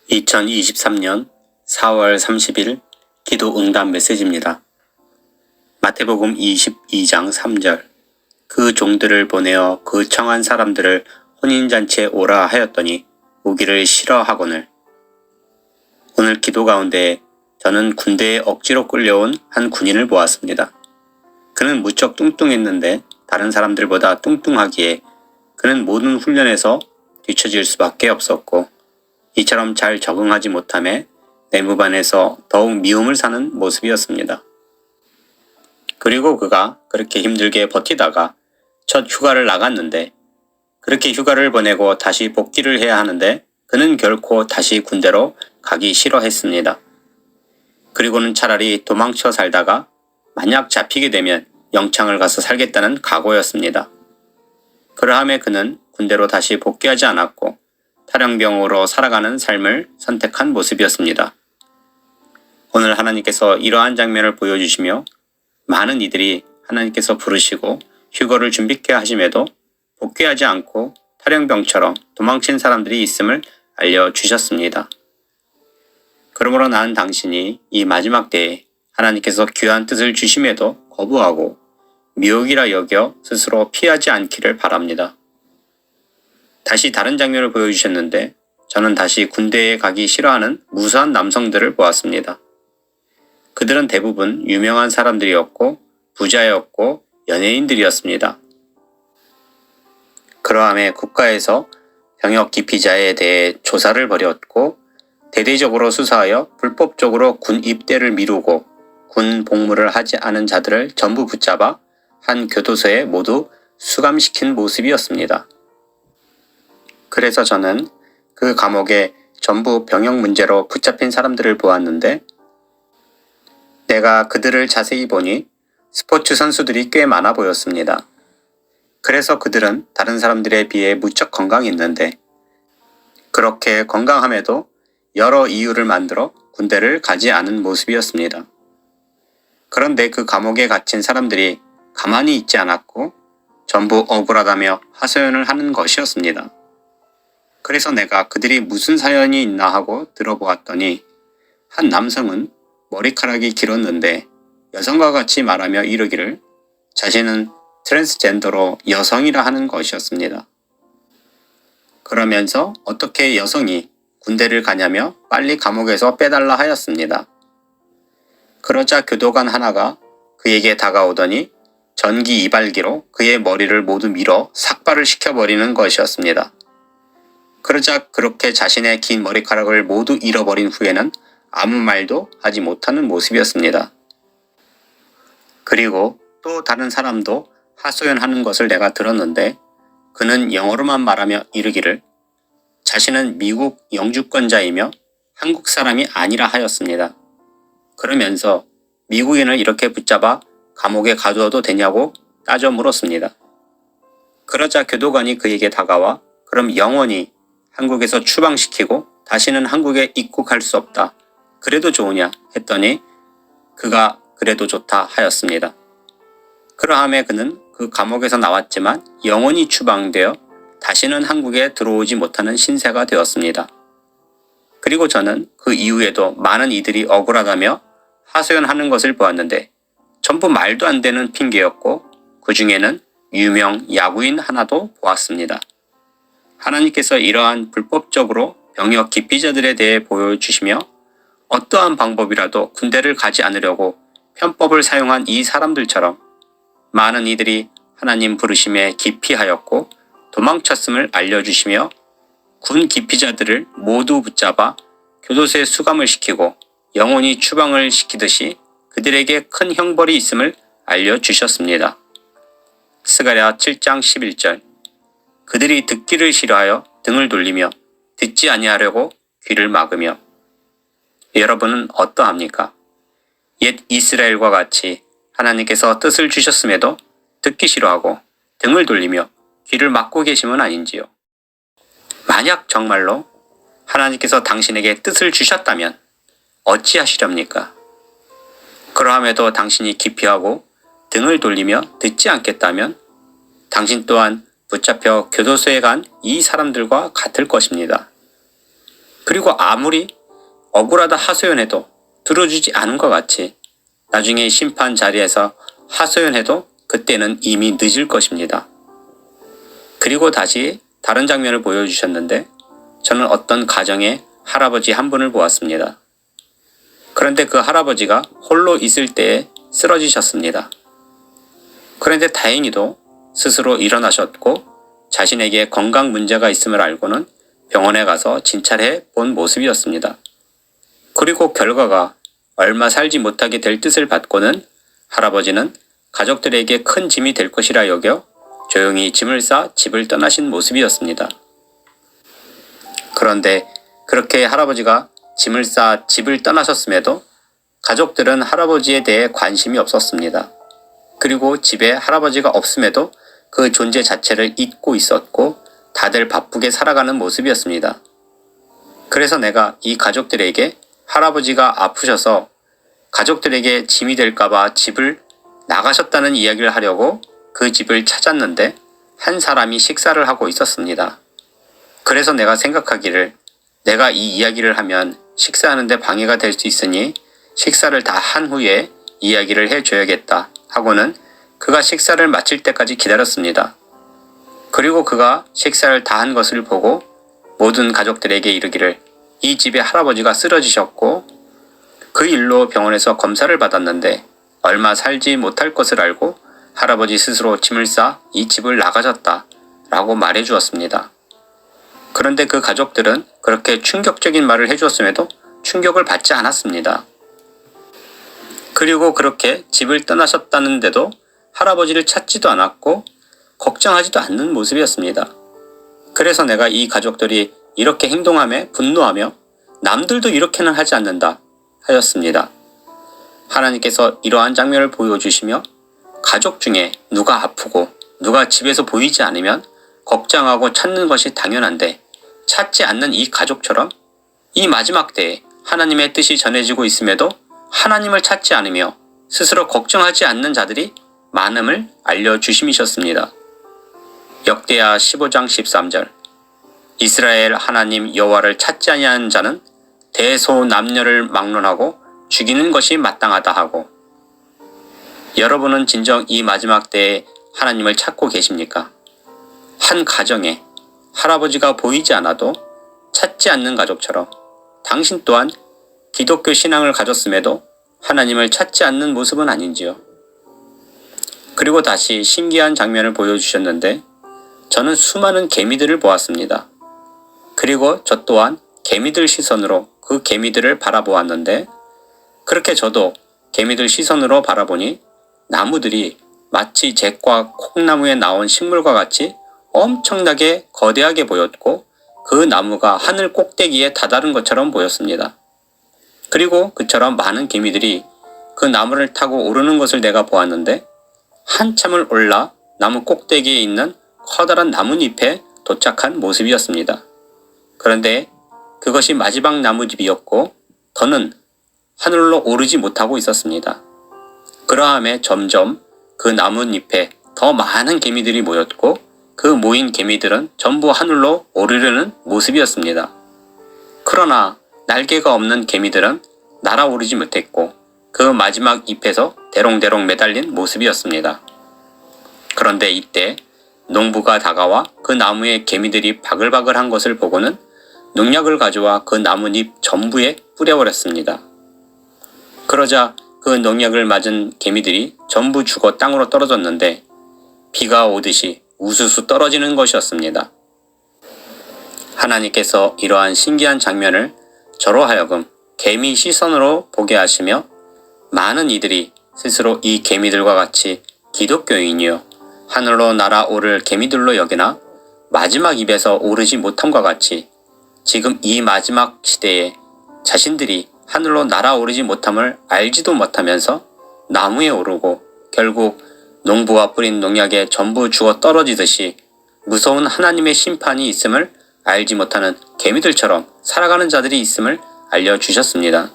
2023년 4월 30일 기도 응답 메시지입니다. 마태복음 22장 3절. 그 종들을 보내어 그 청한 사람들을 혼인잔치에 오라 하였더니 오기를 싫어하거늘. 오늘 기도 가운데 저는 군대에 억지로 끌려온 한 군인을 보았습니다. 그는 무척 뚱뚱했는데 다른 사람들보다 뚱뚱하기에 그는 모든 훈련에서 뒤처질 수밖에 없었고, 이처럼 잘 적응하지 못함에 내무반에서 더욱 미움을 사는 모습이었습니다. 그리고 그가 그렇게 힘들게 버티다가 첫 휴가를 나갔는데, 그렇게 휴가를 보내고 다시 복귀를 해야 하는데 그는 결코 다시 군대로 가기 싫어했습니다. 그리고는 차라리 도망쳐 살다가 만약 잡히게 되면 영창을 가서 살겠다는 각오였습니다. 그러함에 그는 군대로 다시 복귀하지 않았고 탈영병으로 살아가는 삶을 선택한 모습이었습니다. 오늘 하나님께서 이러한 장면을 보여주시며 많은 이들이 하나님께서 부르시고 휴거를 준비케 하심에도 복귀하지 않고 탈영병처럼 도망친 사람들이 있음을 알려주셨습니다. 그러므로 나는 당신이 이 마지막 때에 하나님께서 귀한 뜻을 주심에도 거부하고 미혹이라 여겨 스스로 피하지 않기를 바랍니다. 다시 다른 장면을 보여주셨는데 저는 다시 군대에 가기 싫어하는 무수한 남성들을 보았습니다. 그들은 대부분 유명한 사람들이었고 부자였고 연예인들이었습니다. 그러함에 국가에서 병역 기피자에 대해 조사를 벌였고 대대적으로 수사하여 불법적으로 군 입대를 미루고 군 복무를 하지 않은 자들을 전부 붙잡아 한 교도소에 모두 수감시킨 모습이었습니다. 그래서 저는 그 감옥에 전부 병역 문제로 붙잡힌 사람들을 보았는데, 내가 그들을 자세히 보니 스포츠 선수들이 꽤 많아 보였습니다. 그래서 그들은 다른 사람들에 비해 무척 건강했는데, 그렇게 건강함에도 여러 이유를 만들어 군대를 가지 않은 모습이었습니다. 그런데 그 감옥에 갇힌 사람들이 가만히 있지 않았고 전부 억울하다며 하소연을 하는 것이었습니다. 그래서 내가 그들이 무슨 사연이 있나 하고 들어보았더니 한 남성은 머리카락이 길었는데 여성과 같이 말하며 이르기를 자신은 트랜스젠더로 여성이라 하는 것이었습니다. 그러면서 어떻게 여성이 군대를 가냐며 빨리 감옥에서 빼달라 하였습니다. 그러자 교도관 하나가 그에게 다가오더니 전기 이발기로 그의 머리를 모두 밀어 삭발을 시켜버리는 것이었습니다. 그러자 그렇게 자신의 긴 머리카락을 모두 잃어버린 후에는 아무 말도 하지 못하는 모습이었습니다. 그리고 또 다른 사람도 하소연하는 것을 내가 들었는데 그는 영어로만 말하며 이르기를 자신은 미국 영주권자이며 한국 사람이 아니라 하였습니다. 그러면서 미국인을 이렇게 붙잡아 감옥에 가두어도 되냐고 따져 물었습니다. 그러자 교도관이 그에게 다가와 그럼 영원히 한국에서 추방시키고 다시는 한국에 입국할 수 없다. 그래도 좋으냐 했더니 그가 그래도 좋다 하였습니다. 그러함에 그는 그 감옥에서 나왔지만 영원히 추방되어 다시는 한국에 들어오지 못하는 신세가 되었습니다. 그리고 저는 그 이후에도 많은 이들이 억울하다며 하소연하는 것을 보았는데 전부 말도 안 되는 핑계였고 그 중에는 유명 야구인 하나도 보았습니다. 하나님께서 이러한 불법적으로 병역 기피자들에 대해 보여주시며 어떠한 방법이라도 군대를 가지 않으려고 편법을 사용한 이 사람들처럼 많은 이들이 하나님 부르심에 기피하였고 도망쳤음을 알려주시며 군 기피자들을 모두 붙잡아 교도소에 수감을 시키고 영원히 추방을 시키듯이 그들에게 큰 형벌이 있음을 알려주셨습니다. 스가랴 7장 11절. 그들이 듣기를 싫어하여 등을 돌리며 듣지 아니하려고 귀를 막으며. 여러분은 어떠합니까? 옛 이스라엘과 같이 하나님께서 뜻을 주셨음에도 듣기 싫어하고 등을 돌리며 귀를 막고 계시면 아닌지요? 만약 정말로 하나님께서 당신에게 뜻을 주셨다면 어찌하시렵니까? 그러함에도 당신이 기피하고 등을 돌리며 듣지 않겠다면 당신 또한 붙잡혀 교도소에 간 이 사람들과 같을 것입니다. 그리고 아무리 억울하다 하소연해도 들어주지 않은 것 같이 나중에 심판 자리에서 하소연해도 그때는 이미 늦을 것입니다. 그리고 다시 다른 장면을 보여주셨는데 저는 어떤 가정의 할아버지 한 분을 보았습니다. 그런데 그 할아버지가 홀로 있을 때에 쓰러지셨습니다. 그런데 다행히도 스스로 일어나셨고 자신에게 건강 문제가 있음을 알고는 병원에 가서 진찰해 본 모습이었습니다. 그리고 결과가 얼마 살지 못하게 될 뜻을 받고는 할아버지는 가족들에게 큰 짐이 될 것이라 여겨 조용히 짐을 싸 집을 떠나신 모습이었습니다. 그런데 그렇게 할아버지가 짐을 싸 집을 떠나셨음에도 가족들은 할아버지에 대해 관심이 없었습니다. 그리고 집에 할아버지가 없음에도 그 존재 자체를 잊고 있었고 다들 바쁘게 살아가는 모습이었습니다. 그래서 내가 이 가족들에게 할아버지가 아프셔서 가족들에게 짐이 될까봐 집을 나가셨다는 이야기를 하려고 그 집을 찾았는데 한 사람이 식사를 하고 있었습니다. 그래서 내가 생각하기를 내가 이 이야기를 하면 식사하는데 방해가 될 수 있으니 식사를 다 한 후에 이야기를 해줘야겠다 하고는 그가 식사를 마칠 때까지 기다렸습니다. 그리고 그가 식사를 다 한 것을 보고 모든 가족들에게 이르기를 이 집에 할아버지가 쓰러지셨고 그 일로 병원에서 검사를 받았는데 얼마 살지 못할 것을 알고 할아버지 스스로 짐을 싸 이 집을 나가셨다 라고 말해 주었습니다. 그런데 그 가족들은 그렇게 충격적인 말을 해주었음에도 충격을 받지 않았습니다. 그리고 그렇게 집을 떠나셨다는데도 할아버지를 찾지도 않았고 걱정하지도 않는 모습이었습니다. 그래서 내가 이 가족들이 이렇게 행동함에 분노하며 남들도 이렇게는 하지 않는다 하였습니다. 하나님께서 이러한 장면을 보여주시며 가족 중에 누가 아프고 누가 집에서 보이지 않으면 걱정하고 찾는 것이 당연한데 찾지 않는 이 가족처럼 이 마지막 때에 하나님의 뜻이 전해지고 있음에도 하나님을 찾지 않으며 스스로 걱정하지 않는 자들이 많음을 알려주심이셨습니다. 역대하 15장 13절 이스라엘 하나님 여호와를 찾지 아니하는 자는 대소남녀를 막론하고 죽이는 것이 마땅하다 하고 여러분은 진정 이 마지막 때에 하나님을 찾고 계십니까? 한 가정에 할아버지가 보이지 않아도 찾지 않는 가족처럼 당신 또한 기독교 신앙을 가졌음에도 하나님을 찾지 않는 모습은 아닌지요? 그리고 다시 신기한 장면을 보여주셨는데 저는 수많은 개미들을 보았습니다. 그리고 저 또한 개미들 시선으로 그 개미들을 바라보았는데 그렇게 저도 개미들 시선으로 바라보니 나무들이 마치 잭과 콩나무에 나온 식물과 같이 엄청나게 거대하게 보였고 그 나무가 하늘 꼭대기에 다다른 것처럼 보였습니다. 그리고 그처럼 많은 개미들이 그 나무를 타고 오르는 것을 내가 보았는데 한참을 올라 나무 꼭대기에 있는 커다란 나뭇잎에 도착한 모습이었습니다. 그런데 그것이 마지막 나무집이었고 더는 하늘로 오르지 못하고 있었습니다. 그러함에 점점 그 나뭇잎에 더 많은 개미들이 모였고 그 모인 개미들은 전부 하늘로 오르려는 모습이었습니다. 그러나 날개가 없는 개미들은 날아오르지 못했고 그 마지막 잎에서 대롱대롱 매달린 모습이었습니다. 그런데 이때 농부가 다가와 그 나무에 개미들이 바글바글한 것을 보고는 농약을 가져와 그 나뭇잎 전부에 뿌려버렸습니다. 그러자 그 농약을 맞은 개미들이 전부 죽어 땅으로 떨어졌는데 비가 오듯이 우수수 떨어지는 것이었습니다. 하나님께서 이러한 신기한 장면을 저로 하여금 개미 시선으로 보게 하시며 많은 이들이 스스로 이 개미들과 같이 기독교인이요 하늘로 날아오를 개미들로 여기나 마지막 입에서 오르지 못함과 같이 지금 이 마지막 시대에 자신들이 하늘로 날아오르지 못함을 알지도 못하면서 나무에 오르고 결국 농부가 뿌린 농약에 전부 죽어 떨어지듯이 무서운 하나님의 심판이 있음을 알지 못하는 개미들처럼 살아가는 자들이 있음을 알려주셨습니다.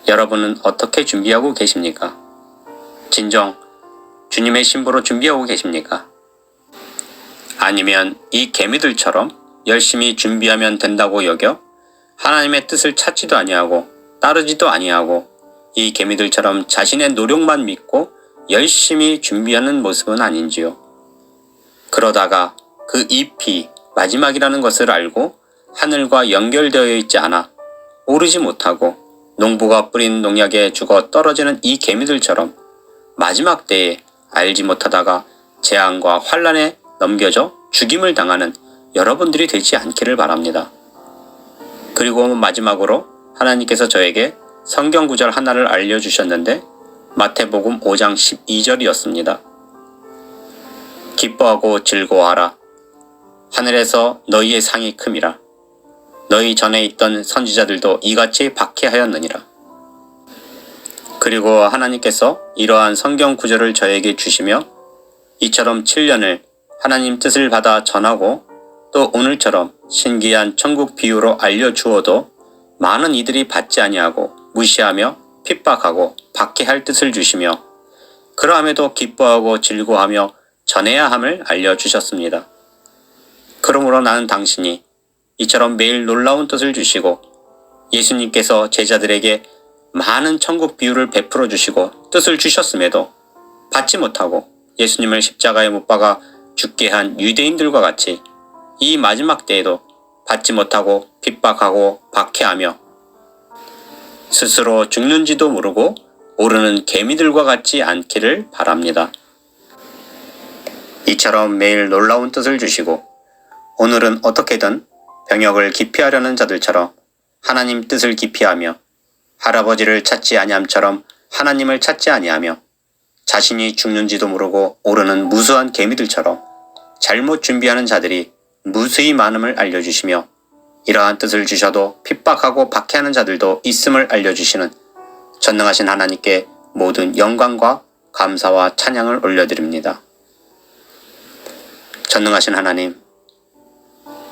여러분은 어떻게 준비하고 계십니까? 진정 주님의 신부로 준비하고 계십니까? 아니면 이 개미들처럼 열심히 준비하면 된다고 여겨 하나님의 뜻을 찾지도 아니하고 따르지도 아니하고 이 개미들처럼 자신의 노력만 믿고 열심히 준비하는 모습은 아닌지요. 그러다가 그 잎이 마지막이라는 것을 알고 하늘과 연결되어 있지 않아 오르지 못하고 농부가 뿌린 농약에 죽어 떨어지는 이 개미들처럼 마지막 때에 알지 못하다가 재앙과 환란에 넘겨져 죽임을 당하는 여러분들이 되지 않기를 바랍니다. 그리고 마지막으로 하나님께서 저에게 성경 구절 하나를 알려주셨는데 마태복음 5장 12절이었습니다. 기뻐하고 즐거워하라. 하늘에서 너희의 상이 큼이라. 너희 전에 있던 선지자들도 이같이 박해하였느니라. 그리고 하나님께서 이러한 성경 구절을 저에게 주시며 이처럼 7년을 하나님 뜻을 받아 전하고 또 오늘처럼 신기한 천국 비유로 알려주어도 많은 이들이 받지 아니하고 무시하며 핍박하고 박해할 뜻을 주시며 그러함에도 기뻐하고 즐거워하며 전해야 함을 알려주셨습니다. 그러므로 나는 당신이 이처럼 매일 놀라운 뜻을 주시고 예수님께서 제자들에게 많은 천국 비유를 베풀어 주시고 뜻을 주셨음에도 받지 못하고 예수님을 십자가에 못 박아 죽게 한 유대인들과 같이 이 마지막 때에도 받지 못하고 핍박하고 박해하며 스스로 죽는지도 모르고 오르는 개미들과 같지 않기를 바랍니다. 이처럼 매일 놀라운 뜻을 주시고 오늘은 어떻게든 병역을 기피하려는 자들처럼 하나님 뜻을 기피하며 할아버지를 찾지 아니함처럼 하나님을 찾지 아니하며 자신이 죽는지도 모르고 오르는 무수한 개미들처럼 잘못 준비하는 자들이 무수히 많음을 알려주시며 이러한 뜻을 주셔도 핍박하고 박해하는 자들도 있음을 알려주시는 전능하신 하나님께 모든 영광과 감사와 찬양을 올려드립니다. 전능하신 하나님,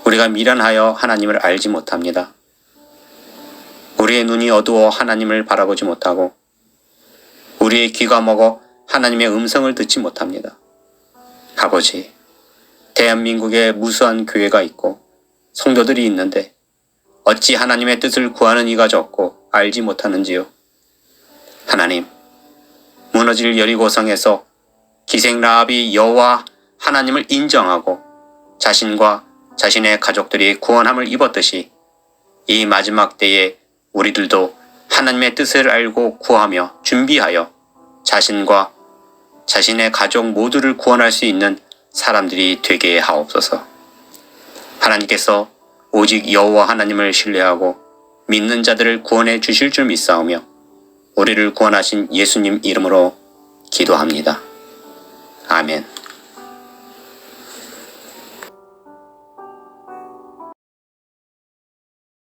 우리가 미련하여 하나님을 알지 못합니다. 우리의 눈이 어두워 하나님을 바라보지 못하고 우리의 귀가 먹어 하나님의 음성을 듣지 못합니다. 아버지, 대한민국에 무수한 교회가 있고 성도들이 있는데 어찌 하나님의 뜻을 구하는 이가 적고 알지 못하는지요. 하나님, 무너질 여리고성에서 기생 라합이 여호와 하나님을 인정하고 자신과 자신의 가족들이 구원함을 입었듯이 이 마지막 때에 우리들도 하나님의 뜻을 알고 구하며 준비하여 자신과 자신의 가족 모두를 구원할 수 있는 사람들이 되게 하옵소서. 하나님께서 오직 여호와 하나님을 신뢰하고 믿는 자들을 구원해 주실 줄 믿사오며 우리를 구원하신 예수님 이름으로 기도합니다. 아멘.